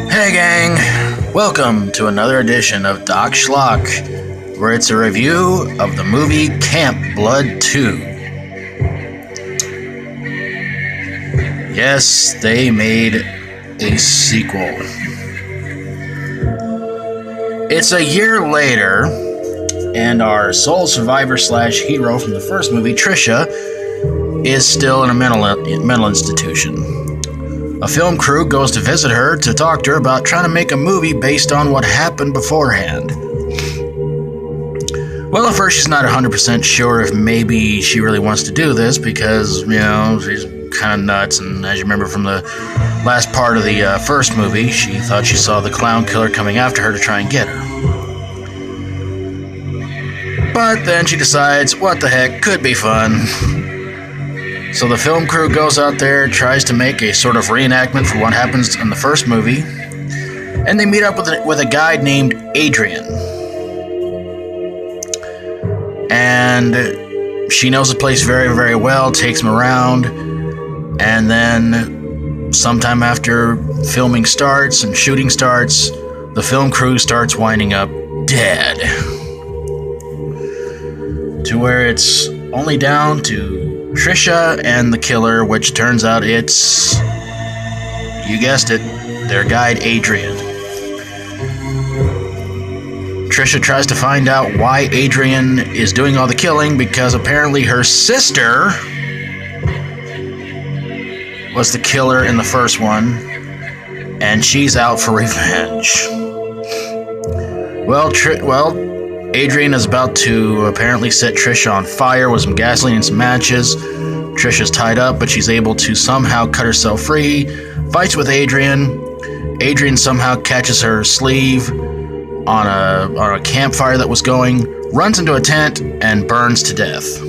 Hey gang, welcome to another edition of Doc Schlock, where it's a review of the movie Camp Blood 2. Yes, they made a sequel. It's a year later, and our sole survivor slash hero from the first movie, Tricia, is still in a mental institution. A film crew goes to visit her to talk to her about trying to make a movie based on what happened beforehand. Well, at first she's not 100% sure if maybe she really wants to do this because, she's kind of nuts, and as you remember from the last part of the first movie, she thought she saw the clown killer coming after her to try and get her. But then she decides, what the heck, could be fun. So the film crew goes out there, tries to make a sort of reenactment for what happens in the first movie, and they meet up with a guy named Adrian. And she knows the place very, very well, takes him around, and then sometime after filming starts and shooting starts, the film crew starts winding up dead. To where it's only down to Tricia and the killer, which turns out it's, you guessed it, their guide Adrian. Tricia tries to find out why Adrian is doing all the killing because apparently her sister was the killer in the first one, and she's out for revenge. Well, Adrian is about to apparently set Tricia on fire with some gasoline and some matches. Tricia's tied up, but she's able to somehow cut herself free, fights with Adrian. Adrian somehow catches her sleeve on a campfire that was going, runs into a tent, and burns to death.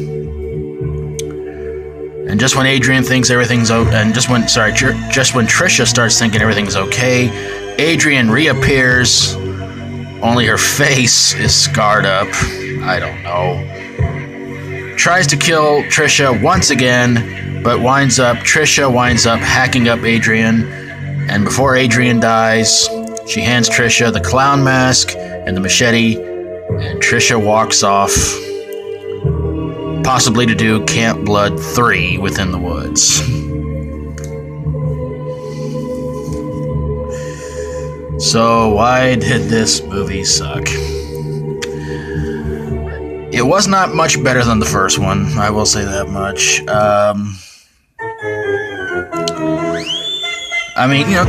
And just when Adrian thinks everything's just when Tricia starts thinking everything's okay, Adrian reappears. Only her face is scarred up. I don't know. Tries to kill Tricia once again, but Tricia winds up hacking up Adrian. And before Adrian dies, she hands Tricia the clown mask and the machete, and Tricia walks off, possibly to do Camp Blood 3 within the woods. So why did this movie suck? It was not much better than the first one, I will say that much.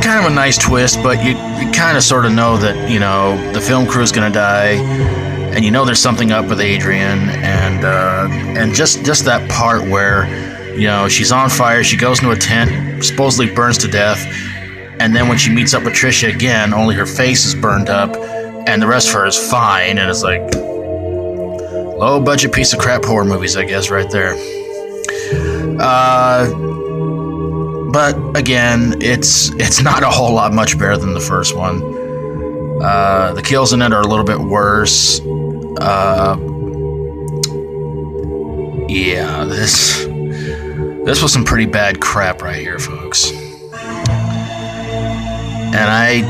Kind of a nice twist, but you kind of sort of know that, the film crew is going to die, and there's something up with Adrian, and just that part where, she's on fire, she goes into a tent, supposedly burns to death, and then when she meets up with Tricia again, only her face is burned up, and the rest of her is fine, and it's like low-budget piece of crap horror movies, I guess, right there. But again, it's not a whole lot much better than the first one. The kills in it are a little bit worse. This was some pretty bad crap right here, folks. And I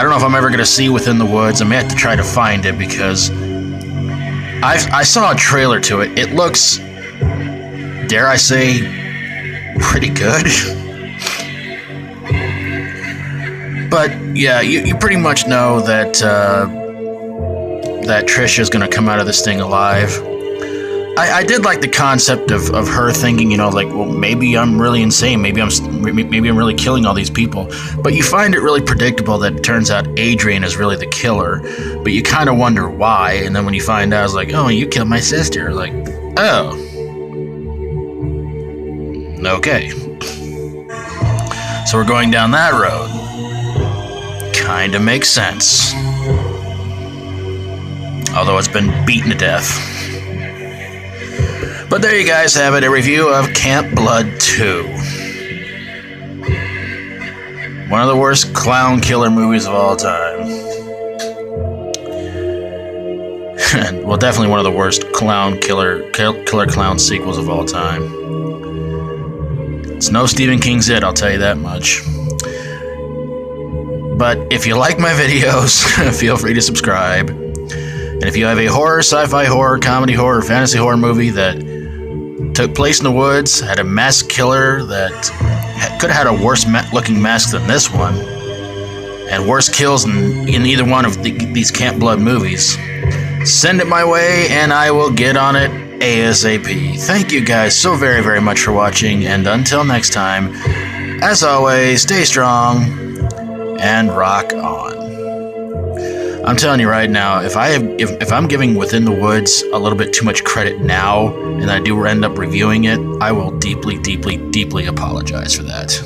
don't know if I'm ever going to see Within the Woods. I may have to try to find it because I saw a trailer to it. It looks, dare I say, pretty good. But yeah, you pretty much know that Tricia is going to come out of this thing alive. I did like the concept of her thinking, maybe I'm really insane. Maybe I'm really killing all these people. But you find it really predictable that it turns out Adrian is really the killer. But you kind of wonder why. And then when you find out, it's like, oh, you killed my sister. Like, oh. Okay. So we're going down that road. Kinda makes sense. Although it's been beaten to death. But there you guys have it, a review of Camp Blood 2. One of the worst clown killer movies of all time. Well, definitely one of the worst killer clown sequels of all time. It's no Stephen King's It, I'll tell you that much. But if you like my videos, feel free to subscribe. And if you have a horror, sci-fi horror, comedy horror, fantasy horror movie that took place in the woods, had a masked killer that could have had a worse looking mask than this one, and worse kills in either one of these Camp Blood movies, send it my way and I will get on it ASAP. Thank you guys so very, very much for watching, and until next time, as always, stay strong and rock on. I'm telling you right now, if I'm giving Within the Woods a little bit too much credit now, and I do end up reviewing it, I will deeply, deeply, deeply apologize for that.